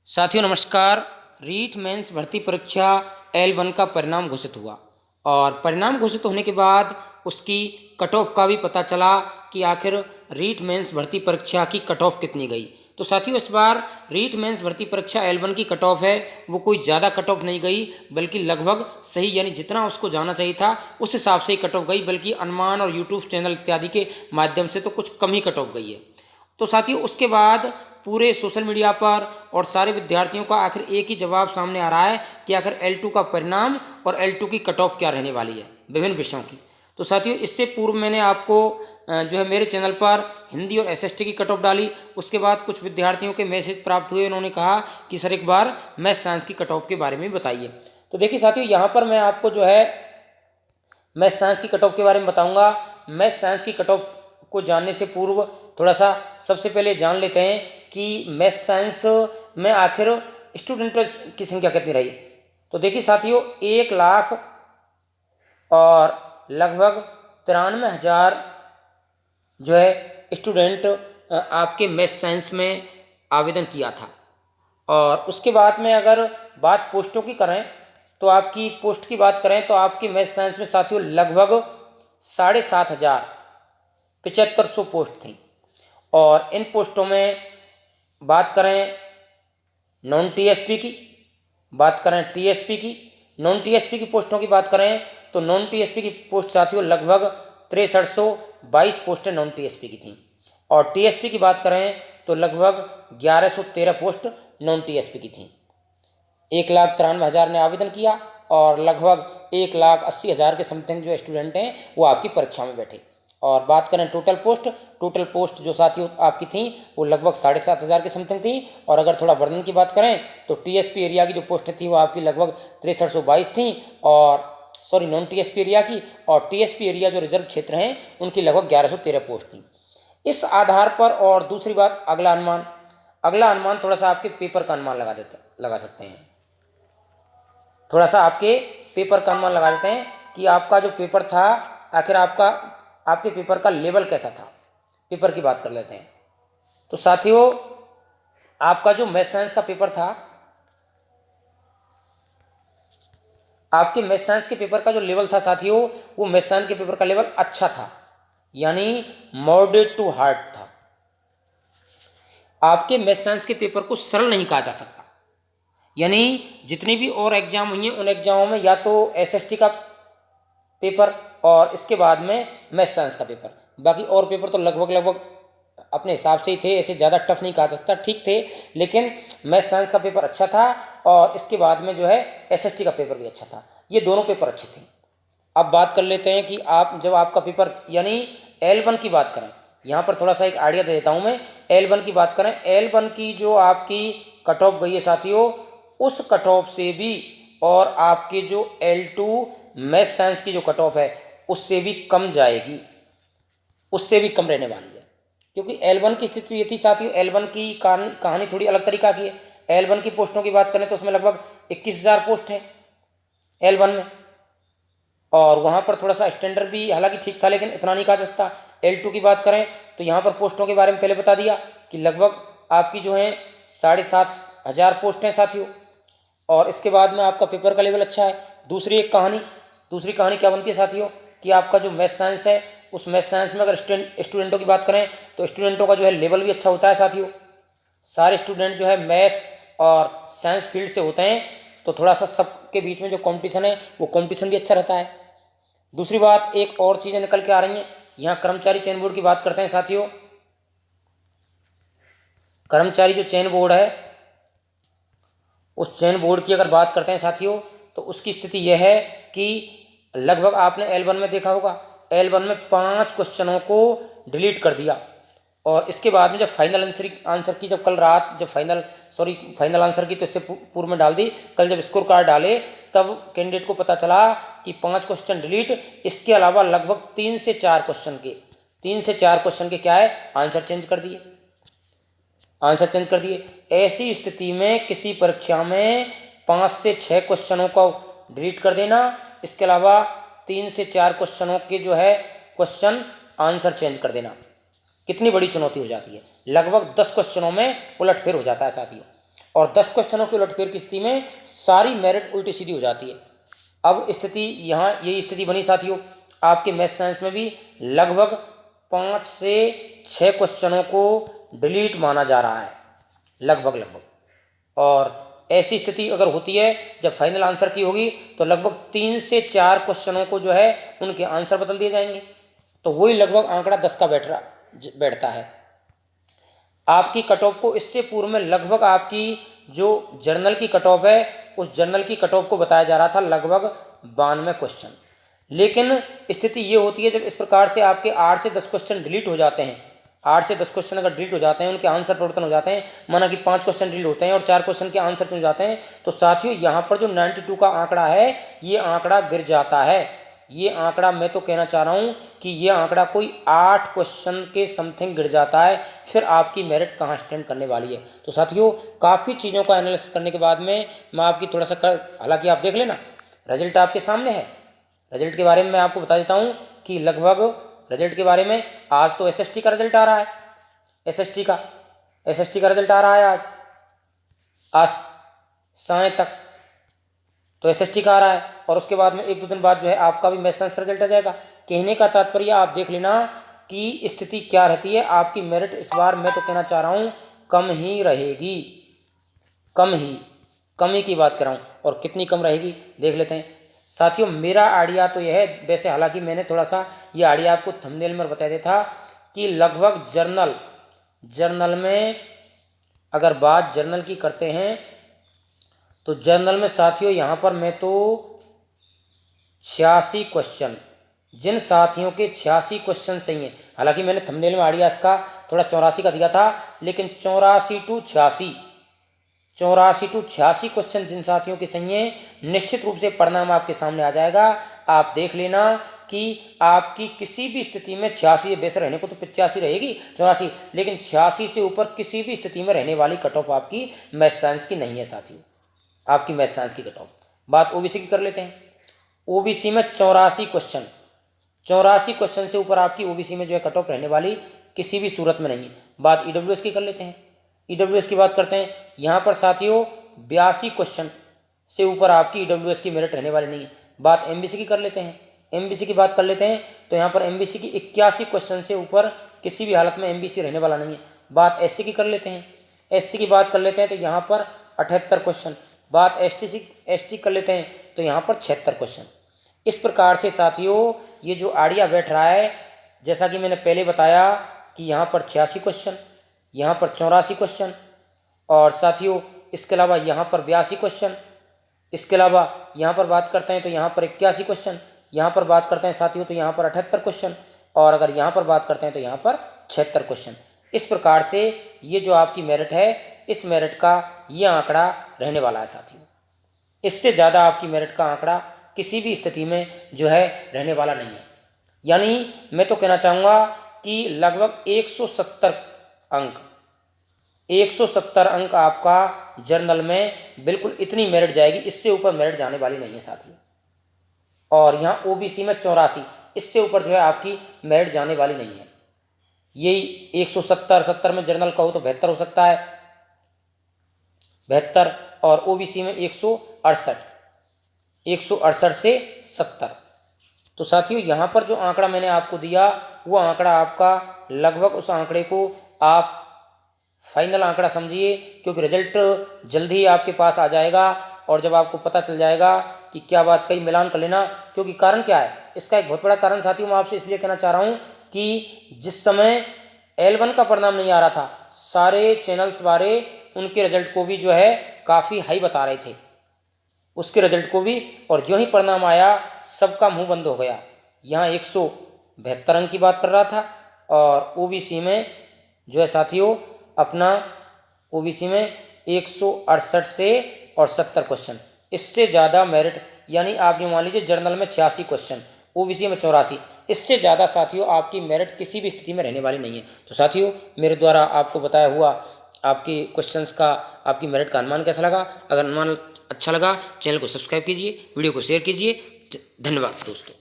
साथियों नमस्कार। रीट मेंस भर्ती परीक्षा L1 का परिणाम घोषित हुआ और परिणाम घोषित होने के बाद उसकी कट ऑफ का भी पता चला कि आखिर रीट मेंस भर्ती परीक्षा की कट ऑफ कितनी गई। तो साथियों इस बार रीट मेंस भर्ती परीक्षा L1 की कट ऑफ है वो कोई ज़्यादा कट ऑफ नहीं गई, बल्कि लगभग सही यानी जितना उसको जाना चाहिए था उस हिसाब से ही कट ऑफ गई, बल्कि अनुमान और यूट्यूब चैनल इत्यादि के माध्यम से तो कुछ कम ही कट ऑफ गई है। तो साथियों उसके बाद पूरे सोशल मीडिया पर और सारे विद्यार्थियों का आखिर एक ही जवाब सामने आ रहा है कि आखिर L2 का परिणाम और L2 की कट ऑफ क्या रहने वाली है विभिन्न विषयों की। तो साथियों इससे पूर्व मैंने आपको जो है मेरे चैनल पर हिंदी और SST की कट ऑफ डाली। उसके बाद कुछ विद्यार्थियों के मैसेज प्राप्त हुए, उन्होंने कहा कि सर एक बार मैथ साइंस की कट ऑफ के बारे में बताइए। तो देखिए साथियों यहाँ पर मैं आपको जो है मैथ साइंस की कट ऑफ के बारे में बताऊंगा। मैथ साइंस की कट ऑफ को जानने से पूर्व थोड़ा सा सबसे पहले जान लेते हैं कि मैथ साइंस में आखिर स्टूडेंट की संख्या कितनी रही। तो देखिए साथियों 1,00,000 और लगभग 93,000 जो है स्टूडेंट आपके मैथ साइंस में आवेदन किया था। और उसके बाद में अगर बात पोस्टों की करें तो आपकी पोस्ट की बात करें तो आपकी मैथ साइंस में साथियों लगभग 7,500 7500 पोस्ट थी। और इन पोस्टों में बात करें नॉन टीएसपी की, बात करें टीएसपी की, नॉन टीएसपी की पोस्टों की बात करें तो नॉन टीएसपी की पोस्ट साथियों लगभग 6322 पोस्टें नॉन टीएसपी की थी। और टीएसपी की बात करें तो लगभग 1113 पोस्ट नॉन टीएसपी की थी। 1,93,000 ने आवेदन किया और लगभग 1,80,000 के समथिंग जो स्टूडेंट हैं वो आपकी परीक्षा में बैठे। और बात करें टोटल पोस्ट जो साथियों आपकी थी वो लगभग 7,500 के समथिंग थी। और अगर थोड़ा वर्धन की बात करें तो टीएसपी एरिया की जो पोस्ट थी वो आपकी लगभग 6322 थी, और नॉन टीएसपी एरिया की, और टीएसपी एरिया जो रिजर्व क्षेत्र हैं उनकी लगभग 1113 पोस्ट थी। इस आधार पर और दूसरी बात अगला अनुमान थोड़ा सा आपके पेपर का अनुमान लगा सकते हैं। थोड़ा सा आपके पेपर का अनुमान लगा देते हैं कि आपका जो पेपर था आखिर आपके पेपर का लेवल कैसा था। पेपर की बात कर लेते हैं। तो साथियों आपका जो मैथ साइंस का पेपर था, आपके मैथ साइंस के पेपर का जो लेवल था साथियों वो मैथ साइंस के पेपर का लेवल अच्छा था, यानी मॉडरेट टू हार्ड था। आपके मैथ साइंस के पेपर को सरल नहीं कहा जा सकता, यानी जितनी भी और एग्जाम हुई हैं उन एग्जामों में या तो एसएसटी का पेपर और इसके बाद में मैथ साइंस का पेपर, बाकी और पेपर तो लगभग अपने हिसाब से ही थे, ऐसे ज़्यादा टफ नहीं कहा जा सकता, ठीक थे। लेकिन मैथ साइंस का पेपर अच्छा था और इसके बाद में जो है एसएसटी का पेपर भी अच्छा था। ये दोनों पेपर अच्छे थे। अब बात कर लेते हैं कि आप जब आपका पेपर यानी L1 की बात करें, यहाँ पर थोड़ा सा एक आइडिया दे देता हूँ मैं। L1 की बात करें, L1 की जो आपकी कट ऑफ गई है साथियों उस कट ऑफ से भी और आपके जो L2 मैथ साइंस की जो कट ऑफ है उससे भी कम जाएगी, उससे भी कम रहने वाली है। क्योंकि L1 की स्थिति ये थी साथियों, L1 की कहानी थोड़ी अलग तरीका की है। L1 की पोस्टों की बात करें तो उसमें लगभग 21,000 पोस्ट है L1 में, और वहाँ पर थोड़ा सा स्टैंडर्ड भी हालांकि ठीक था लेकिन इतना नहीं कहा जा सकता। L2 की बात करें तो यहाँ पर पोस्टों के बारे में पहले बता दिया कि लगभग आपकी जो है 7,500 पोस्ट हैं साथियों, और इसके बाद में आपका पेपर का लेवल अच्छा है। दूसरी कहानी क्या बनती है साथियों कि आपका जो मैथ साइंस है उस मैथ साइंस में अगर स्टूडेंटों की बात करें तो स्टूडेंटों का जो है लेवल भी अच्छा होता है साथियों। सारे स्टूडेंट जो है मैथ और साइंस फील्ड से होते हैं, तो थोड़ा सा सबके बीच में जो कंपटीशन है वो कंपटीशन भी अच्छा रहता है। दूसरी बात एक और चीज़ें निकल के आ रही हैं, यहाँ कर्मचारी चयन बोर्ड की बात करते हैं साथियों। कर्मचारी जो चयन बोर्ड है उस चयन बोर्ड की अगर बात करते हैं साथियों तो उसकी स्थिति यह है कि लगभग आपने L1 में देखा होगा, L1 में 5 क्वेश्चनों को डिलीट कर दिया। और इसके बाद में जब फाइनल आंसर की जब कल रात जब फाइनल आंसर की तो इससे पूर्व में डाल दी, कल जब स्कोर कार्ड डाले तब कैंडिडेट को पता चला कि 5 क्वेश्चन डिलीट, इसके अलावा लगभग 3 से 4 क्वेश्चन के क्या है आंसर चेंज कर दिए। ऐसी स्थिति में किसी परीक्षा में 5 से 6 क्वेश्चनों को डिलीट कर देना, इसके अलावा 3 से 4 क्वेश्चनों के जो है क्वेश्चन आंसर चेंज कर देना, कितनी बड़ी चुनौती हो जाती है। लगभग 10 क्वेश्चनों में उलटफेर हो जाता है साथियों। और 10 क्वेश्चनों के उलटफेर की स्थिति में सारी मेरिट उल्टी सीधी हो जाती है। अब स्थिति यहाँ यही स्थिति बनी साथियों, आपके मैथ साइंस में भी लगभग 5 से 6 क्वेश्चनों को डिलीट माना जा रहा है, लगभग। और ऐसी स्थिति अगर होती है जब फाइनल आंसर की होगी तो लगभग 3 से 4 क्वेश्चनों को जो है उनके आंसर बदल दिए जाएंगे, तो वही लगभग आंकड़ा 10 का बैठता है। आपकी कट ऑफ को इससे पूर्व में लगभग आपकी जो जर्नल की कट ऑफ है, उस जर्नल की कट ऑफ को बताया जा रहा था लगभग 92 क्वेश्चन। लेकिन स्थिति ये होती है जब इस प्रकार से आपके 8 से 10 क्वेश्चन डिलीट हो जाते हैं, 8 से 10 क्वेश्चन अगर डिलीट हो जाते हैं, उनके आंसर परिवर्तन हो जाते हैं, माना कि 5 क्वेश्चन डिलीट होते हैं और 4 क्वेश्चन के आंसर चुन जाते हैं, तो साथियों यहाँ पर जो 92 का आंकड़ा है ये आंकड़ा गिर जाता है। ये आंकड़ा मैं तो कहना चाह रहा हूँ कि ये आंकड़ा कोई 8 क्वेश्चन के समथिंग गिर जाता है, फिर आपकी मेरिट कहाँ स्टैंड करने वाली है। तो साथियों काफ़ी चीज़ों का एनालिसिस करने के बाद में मैं आपकी थोड़ा सा हालांकि आप देख लेना, रिजल्ट आपके सामने है। रिजल्ट के बारे में मैं आपको बता देता हूँ कि लगभग रिजल्ट के बारे में आज तो एसएसटी का रिजल्ट आ रहा है, एसएसटी का रिजल्ट आ रहा है आज साय तक, तो एसएसटी का आ रहा है। और उसके बाद में 1-2 दिन बाद जो है आपका भी मैथ साइंस का रिजल्ट आ जाएगा। कहने का तात्पर्य आप देख लेना कि स्थिति क्या रहती है। आपकी मेरिट इस बार मैं तो कहना चाह रहा हूँ कम ही रहेगी, कम ही की बात कर रहा हूँ। और कितनी कम रहेगी देख लेते हैं साथियों। मेरा आइडिया तो यह है, वैसे हालांकि मैंने थोड़ा सा ये आइडिया आपको थंबनेल में बता दिया था कि लगभग जर्नल में अगर बात जर्नल की करते हैं तो जर्नल में साथियों यहाँ पर मैं तो 86 क्वेश्चन, जिन साथियों के 86 क्वेश्चन सही हैं, हालांकि मैंने थंबनेल में आइडिया इसका थोड़ा 84 का दिया था, लेकिन 84 टू 86 क्वेश्चन जिन साथियों के सही हैं, निश्चित रूप से परिणाम आपके सामने आ जाएगा। आप देख लेना कि आपकी किसी भी स्थिति में 86 वैसे रहने को तो 85 रहेगी 84, लेकिन 86 से ऊपर किसी भी स्थिति में रहने वाली कट ऑफ आपकी मैथ साइंस की नहीं है साथियों, आपकी मैथ साइंस की कट ऑफ। बात ओबीसी की कर लेते हैं। ओबीसी में 84 क्वेश्चन से ऊपर आपकी ओबीसी में जो है कट ऑफ रहने वाली किसी भी सूरत में नहीं है। बात ईडब्ल्यूएस की कर लेते हैं। ईडब्ल्यूएस की बात करते हैं, यहाँ पर साथियों 82 क्वेश्चन से ऊपर आपकी ईडब्ल्यूएस की मेरिट रहने वाली नहीं है। बात एमबीसी की कर लेते हैं। एमबीसी की बात कर लेते हैं तो यहाँ पर एमबीसी की 81 क्वेश्चन से ऊपर किसी भी हालत में एमबीसी रहने वाला नहीं है। बात एससी की कर लेते हैं। एससी की बात कर लेते हैं तो यहाँ पर 78 क्वेश्चन। बात एसटी कर लेते हैं तो यहाँ पर 76 क्वेश्चन। इस प्रकार से साथियों ये जो आइडिया बैठ रहा है, जैसा कि मैंने पहले बताया कि यहाँ पर 86 क्वेश्चन, यहाँ पर 84 क्वेश्चन, और साथियों इसके अलावा यहाँ पर 82 क्वेश्चन, इसके अलावा यहाँ पर बात करते हैं तो यहाँ पर 81 क्वेश्चन, यहाँ पर बात करते हैं साथियों तो यहाँ पर 78 क्वेश्चन, और अगर यहाँ पर बात करते हैं तो यहाँ पर 76 क्वेश्चन। इस प्रकार से ये जो आपकी मेरिट है, इस मेरिट का ये आंकड़ा रहने वाला है साथियों। इससे ज़्यादा आपकी मेरिट का आंकड़ा किसी भी स्थिति में जो है रहने वाला नहीं है। यानी मैं तो कहना चाहूँगा कि लगभग 170 अंक आपका जर्नल में बिल्कुल इतनी मेरिट जाएगी, इससे ऊपर मेरिट जाने वाली नहीं है साथियों। और यहाँ ओबीसी में 84, इससे ऊपर जो है आपकी मेरिट जाने वाली नहीं है। यही 170 में जर्नल का हो तो 72 हो सकता है, 72, और ओबीसी में 168 से 70। तो साथियों यहाँ पर जो आंकड़ा मैंने आपको दिया वो आंकड़ा आपका लगभग उस आंकड़े को आप फाइनल आंकड़ा समझिए, क्योंकि रिजल्ट जल्दी ही आपके पास आ जाएगा। और जब आपको पता चल जाएगा कि क्या बात कही, मिलान कर लेना। क्योंकि कारण क्या है इसका, एक बहुत बड़ा कारण साथियों मैं आपसे इसलिए कहना चाह रहा हूँ कि जिस समय L1 का परिणाम नहीं आ रहा था, सारे चैनल्स वाले उनके रिजल्ट को भी जो है काफ़ी हाई बता रहे थे, उसके रिजल्ट को भी, और जो ही परिणाम आया सबका मुंह बंद हो गया। यहाँ 172 अंक की बात कर रहा था, और ओबीसी में जो है साथियों अपना ओबीसी में 168 से और 70 क्वेश्चन, इससे ज़्यादा मेरिट, यानी आप ये मान लीजिए जर्नल में 86 क्वेश्चन, ओबीसी में 84, इससे ज़्यादा साथियों आपकी मेरिट किसी भी स्थिति में रहने वाली नहीं है। तो साथियों मेरे द्वारा आपको बताया हुआ आपके क्वेश्चंस का, आपकी मेरिट का अनुमान कैसा लगा? अगर अनुमान अच्छा लगा चैनल को सब्सक्राइब कीजिए, वीडियो को शेयर कीजिए। धन्यवाद दोस्तों।